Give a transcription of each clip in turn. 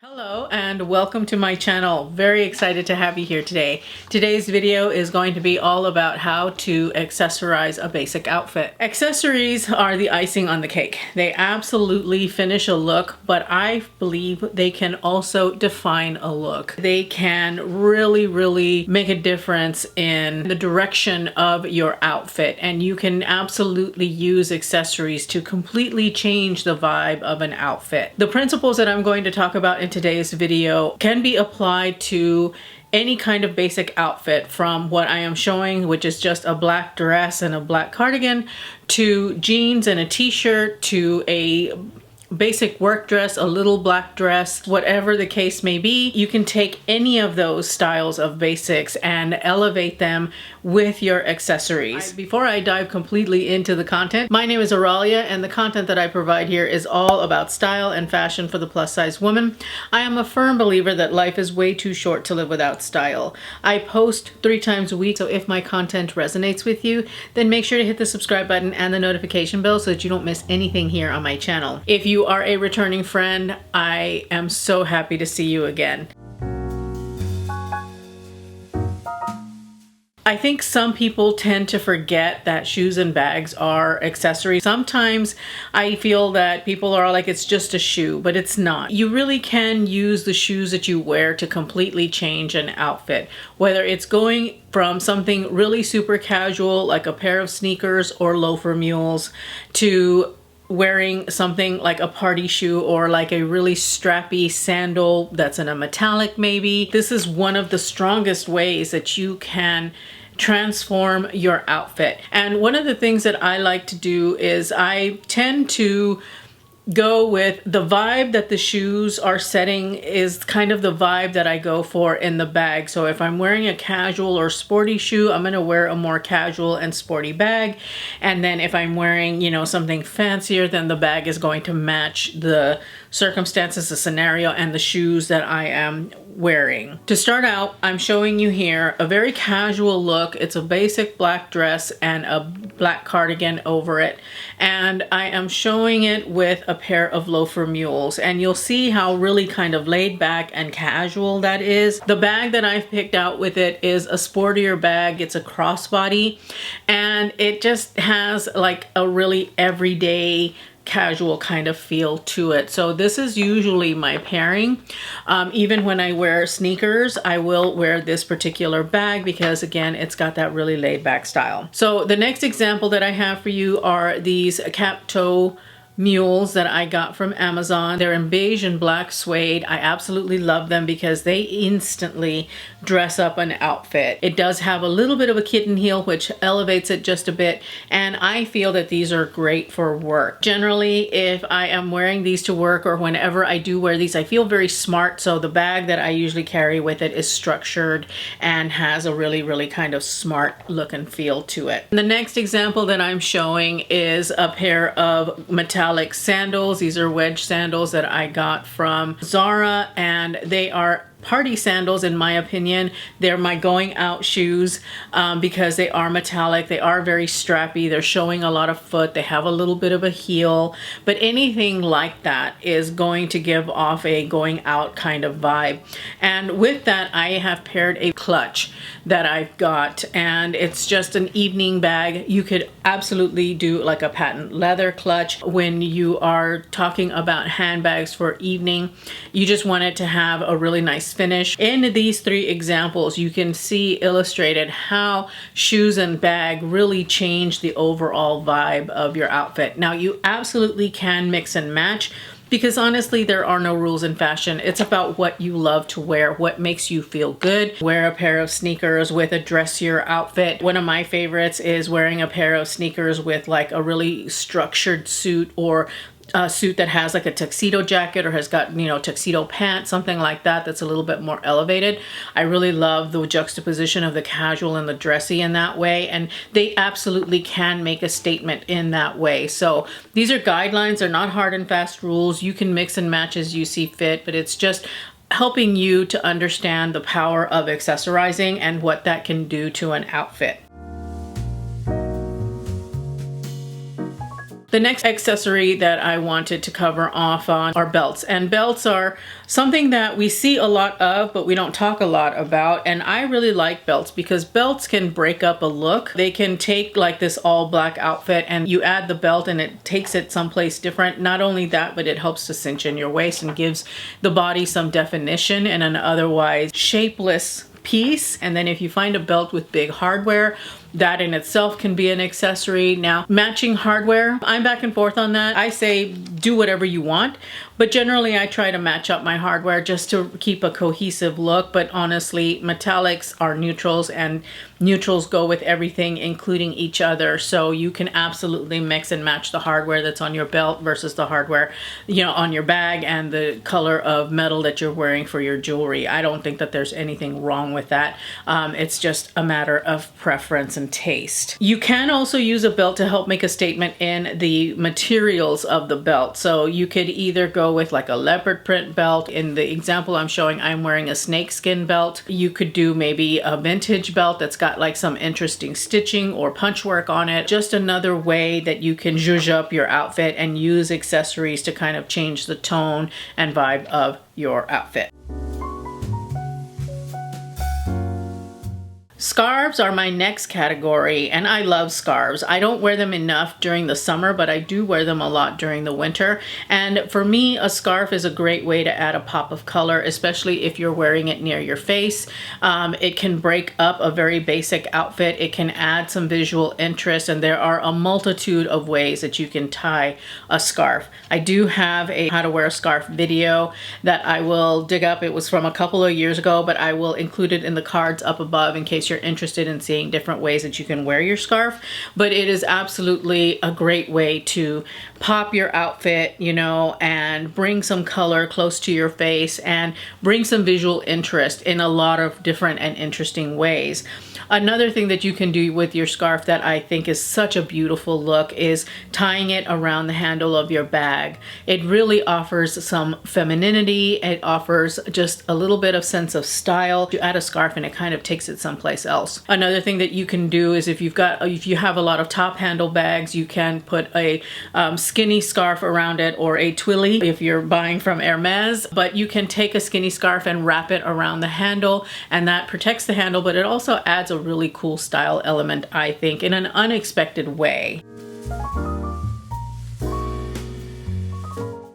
Hello and welcome to my channel. Very excited to have you here today. Today's video is going to be all about how to accessorize a basic outfit. Accessories are the icing on the cake. They absolutely finish a look, but I believe they can also define a look. They can really make a difference in the direction of your outfit, and you can absolutely use accessories to completely change the vibe of an outfit. The principles that I'm going to talk about in today's video can be applied to any kind of basic outfit, from what I am showing, which is just a black dress and a black cardigan, to jeans and a t-shirt, to a basic work dress, a little black dress, whatever the case may be. You can take any of those styles of basics and elevate them with your accessories. Before I dive completely into the content, my name is Aurelia, and the content that I provide here is all about style and fashion for the plus size woman. I am a firm believer that life is way too short to live without style. I post 3 times a week, so if my content resonates with you, then make sure to hit the subscribe button and the notification bell so that you don't miss anything here on my channel. If you are a returning friend, I am so happy to see you again. I think some people tend to forget that shoes and bags are accessories. Sometimes I feel that people are like, it's just a shoe, but it's not. You really can use the shoes that you wear to completely change an outfit, whether it's going from something really super casual like a pair of sneakers or loafer mules to wearing something like a party shoe or like a really strappy sandal that's in a metallic maybe. This is one of the strongest ways that you can transform your outfit. And one of the things that I like to do is I tend to go with the vibe that the shoes are setting is kind of the vibe that I go for in the bag. So if I'm wearing a casual or sporty shoe, I'm going to wear a more casual and sporty bag. And then if I'm wearing, you know, something fancier, then the bag is going to match the circumstances, the scenario, and the shoes that I am wearing. To start out, I'm showing you here a very casual look. It's a basic black dress and a black cardigan over it. And I am showing it with a pair of loafer mules, and you'll see how really kind of laid back and casual that is. The bag that I've picked out with it is a sportier bag. It's a crossbody, and it just has like a really everyday casual kind of feel to it. So this is usually my pairing. Even when I wear sneakers, I will wear this particular bag because, again, it's got that really laid back style. So the next example that I have for you are these cap toe mules that I got from Amazon. They're in beige and black suede. I absolutely love them because they instantly dress up an outfit. It does have a little bit of a kitten heel, which elevates it just a bit, and I feel that these are great for work. Generally, if I am wearing these to work or whenever I do wear these, I feel very smart, so the bag that I usually carry with it is structured and has a really kind of smart look and feel to it. The next example that I'm showing is a pair of metallic sandals. These are wedge sandals that I got from Zara, and they are party sandals in my opinion. They're my going out shoes because they are metallic, they are very strappy, they're showing a lot of foot, they have a little bit of a heel, but anything like that is going to give off a going out kind of vibe. And with that, I have paired a clutch that I've got, and it's just an evening bag. You could absolutely do like a patent leather clutch. When you are talking about handbags for evening, you just want it to have a really nice finish. In these 3 examples, you can see illustrated how shoes and bag really change the overall vibe of your outfit. Now, you absolutely can mix and match, because honestly, there are no rules in fashion. It's about what you love to wear, what makes you feel good. Wear a pair of sneakers with a dressier outfit. One of my favorites is wearing a pair of sneakers with like a really structured suit, or a suit that has like a tuxedo jacket or has got, you know, tuxedo pants, something like that, that's a little bit more elevated. I really love the juxtaposition of the casual and the dressy in that way, and they absolutely can make a statement in that way. So these are guidelines, they're not hard and fast rules. You can mix and match as you see fit, but it's just helping you to understand the power of accessorizing and what that can do to an outfit. The next accessory that I wanted to cover off on are belts. And belts are something that we see a lot of, but we don't talk a lot about. And I really like belts because belts can break up a look. They can take like this all black outfit and you add the belt and it takes it someplace different. Not only that, but it helps to cinch in your waist and gives the body some definition in an otherwise shapeless piece. And then if you find a belt with big hardware, that in itself can be an accessory. Now, matching hardware, I'm back and forth on that. I say do whatever you want, but generally I try to match up my hardware just to keep a cohesive look. But honestly, metallics are neutrals and neutrals go with everything, including each other. So you can absolutely mix and match the hardware that's on your belt versus the hardware, on your bag and the color of metal that you're wearing for your jewelry. I don't think that there's anything wrong with that. It's just a matter of preference and taste. You can also use a belt to help make a statement in the materials of the belt. So you could either go with like a leopard print belt. In the example I'm showing, I'm wearing a snakeskin belt. You could do maybe a vintage belt that's got like some interesting stitching or punch work on it. Just another way that you can zhuzh up your outfit and use accessories to kind of change the tone and vibe of your outfit. Scarves are my next category, and I love scarves. I don't wear them enough during the summer, but I do wear them a lot during the winter. And for me, a scarf is a great way to add a pop of color, especially if you're wearing it near your face. It can break up a very basic outfit. It can add some visual interest, and there are a multitude of ways that you can tie a scarf. I do have a how to wear a scarf video that I will dig up. It was from a couple of years ago, but I will include it in the cards up above in case you're interested in seeing different ways that you can wear your scarf. But it is absolutely a great way to pop your outfit, and bring some color close to your face and bring some visual interest in a lot of different and interesting ways. Another thing that you can do with your scarf that I think is such a beautiful look is tying it around the handle of your bag. It really offers some femininity. It offers just a little bit of sense of style. You add a scarf and it kind of takes it someplace else. Another thing that you can do is if you have a lot of top handle bags, you can put a skinny scarf around it or a twilly if you're buying from Hermes. But you can take a skinny scarf and wrap it around the handle, and that protects the handle, but it also adds a really cool style element, I think, in an unexpected way.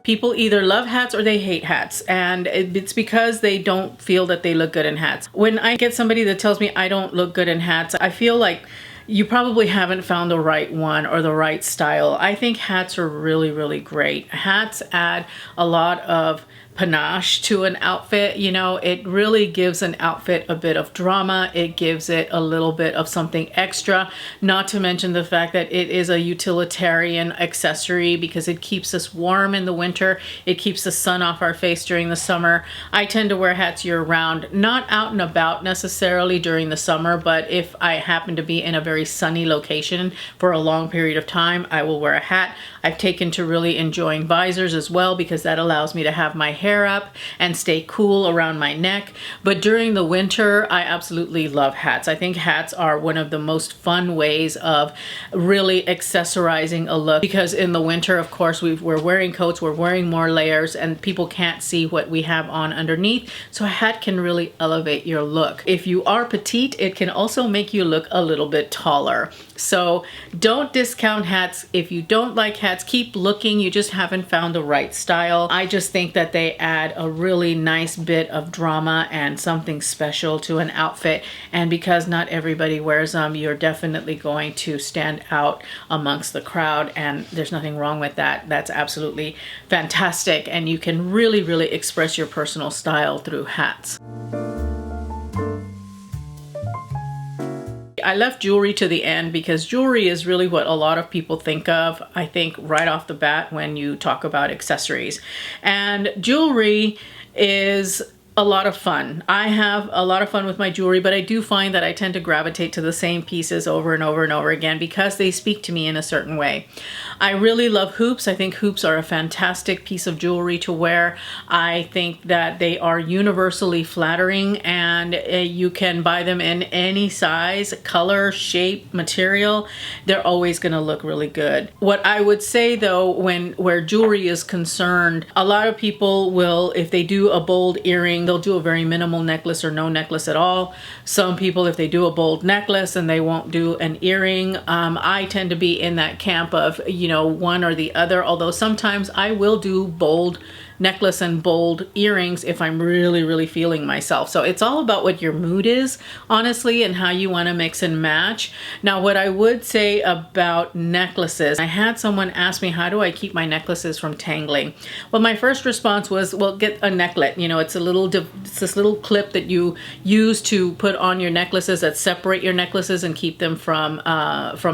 People either love hats or they hate hats, and it's because they don't feel that they look good in hats. When I get somebody that tells me I don't look good in hats, I feel like you probably haven't found the right one or the right style. I think hats are really, really great. Hats add a lot of panache to an outfit. It really gives an outfit a bit of drama. It gives it a little bit of something extra, not to mention the fact that it is a utilitarian accessory because it keeps us warm in the winter. It keeps the sun off our face during the summer. I tend to wear hats year round, not out and about necessarily during the summer, but if I happen to be in a very sunny location for a long period of time, I will wear a hat. I've taken to really enjoying visors as well because that allows me to have my hair up and stay cool around my neck. But during the winter, I absolutely love hats. I think hats are one of the most fun ways of really accessorizing a look because in the winter, of course, we're wearing coats, we're wearing more layers, and people can't see what we have on underneath. So a hat can really elevate your look. If you are petite, it can also make you look a little bit taller. So don't discount hats. If you don't like hats, keep looking. You just haven't found the right style. I just think that they add a really nice bit of drama and something special to an outfit. And because not everybody wears them, you're definitely going to stand out amongst the crowd. And there's nothing wrong with that. That's absolutely fantastic. And you can really, really express your personal style through hats. I left jewelry to the end because jewelry is really what a lot of people think of, I think, right off the bat when you talk about accessories. And jewelry is a lot of fun. I have a lot of fun with my jewelry, but I do find that I tend to gravitate to the same pieces over and over and over again because they speak to me in a certain way. I really love hoops. I think hoops are a fantastic piece of jewelry to wear. I think that they are universally flattering, and you can buy them in any size, color, shape, material. They're always going to look really good. What I would say though, where jewelry is concerned, a lot of people will, if they do a bold earring, they'll do a very minimal necklace or no necklace at all. Some people, if they do a bold necklace and they won't do an earring, I tend to be in that camp of, you know, one or the other, although sometimes I will do bold necklace and bold earrings if I'm really, really feeling myself. So it's all about what your mood is, honestly, and how you want to mix and match. Now, what I would say about necklaces, I had someone ask me, how do I keep my necklaces from tangling? Well, my first response was, well, get a necklet. You know, it's this little clip that you use to put on your necklaces that separate your necklaces and keep them from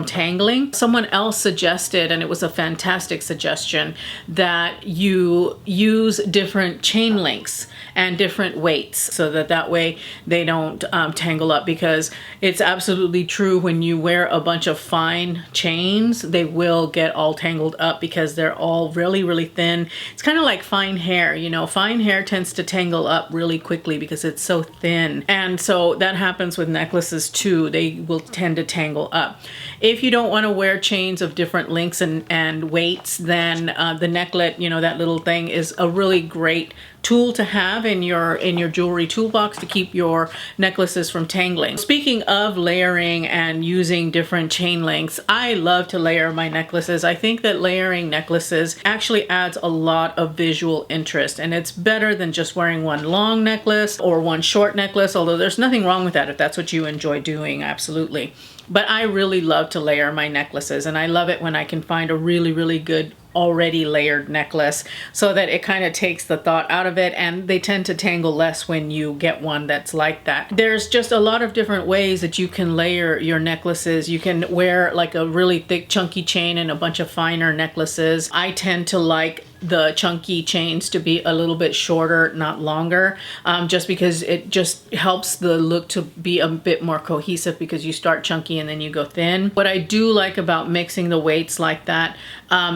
tangling. Someone else suggested, and it was a fantastic suggestion, that you use different chain links and different weights so that way they don't tangle up, because it's absolutely true, when you wear a bunch of fine chains, they will get all tangled up because they're all really, really thin. It's kind of like fine hair, you know, fine hair tends to tangle up really quickly because it's so thin. And so that happens with necklaces too. They will tend to tangle up. If you don't want to wear chains of different lengths and weights, then the necklet, you know, that little thing is a really great tool to have in your jewelry toolbox to keep your necklaces from tangling. Speaking of layering and using different chain lengths, I love to layer my necklaces. I think that layering necklaces actually adds a lot of visual interest, and it's better than just wearing one long necklace or one short necklace, although there's nothing wrong with that if that's what you enjoy doing, absolutely. But I really love to layer my necklaces, and I love it when I can find a really, really good already layered necklace, so that it kind of takes the thought out of it, and they tend to tangle less when you get one that's like that. There's just a lot of different ways that you can layer your necklaces. You can wear like a really thick chunky chain and a bunch of finer necklaces. I tend to like the chunky chains to be a little bit shorter, not longer, just because it just helps the look to be a bit more cohesive, because you start chunky and then you go thin. What I do like about mixing the weights like that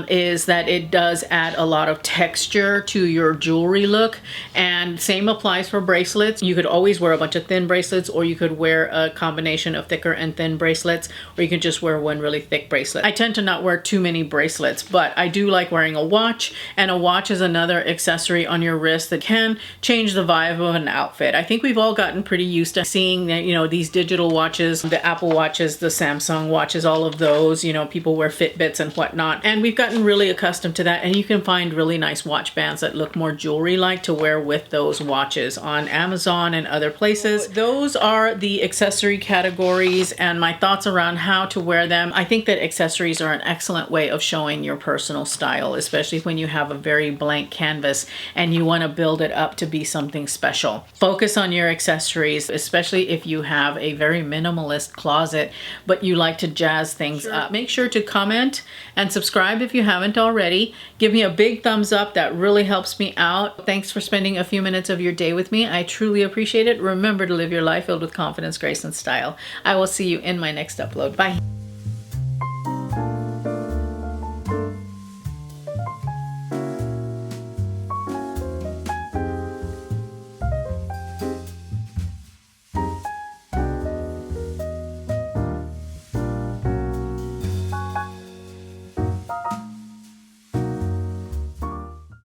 is that it does add a lot of texture to your jewelry look, and same applies for bracelets. You could always wear a bunch of thin bracelets, or you could wear a combination of thicker and thin bracelets, or you can just wear one really thick bracelet. I tend to not wear too many bracelets, but I do like wearing a watch, and a watch is another accessory on your wrist that can change the vibe of an outfit. I think we've all gotten pretty used to seeing that, you know, these digital watches, the Apple watches, the Samsung watches, all of those, you know, people wear Fitbits and whatnot, and we've gotten really accustomed to that, and you can find really nice watch bands that look more jewelry-like to wear with those watches on Amazon and other places. Those are the accessory categories and my thoughts around how to wear them. I think that accessories are an excellent way of showing your personal style, especially when you have a very blank canvas and you want to build it up to be something special. Focus on your accessories, especially if you have a very minimalist closet, but you like to jazz things up. Make sure to comment and subscribe if you haven't already. Give me a big thumbs up. That really helps me out. Thanks for spending a few minutes of your day with me. I truly appreciate it. Remember to live your life filled with confidence, grace, and style. I will see you in my next upload. Bye.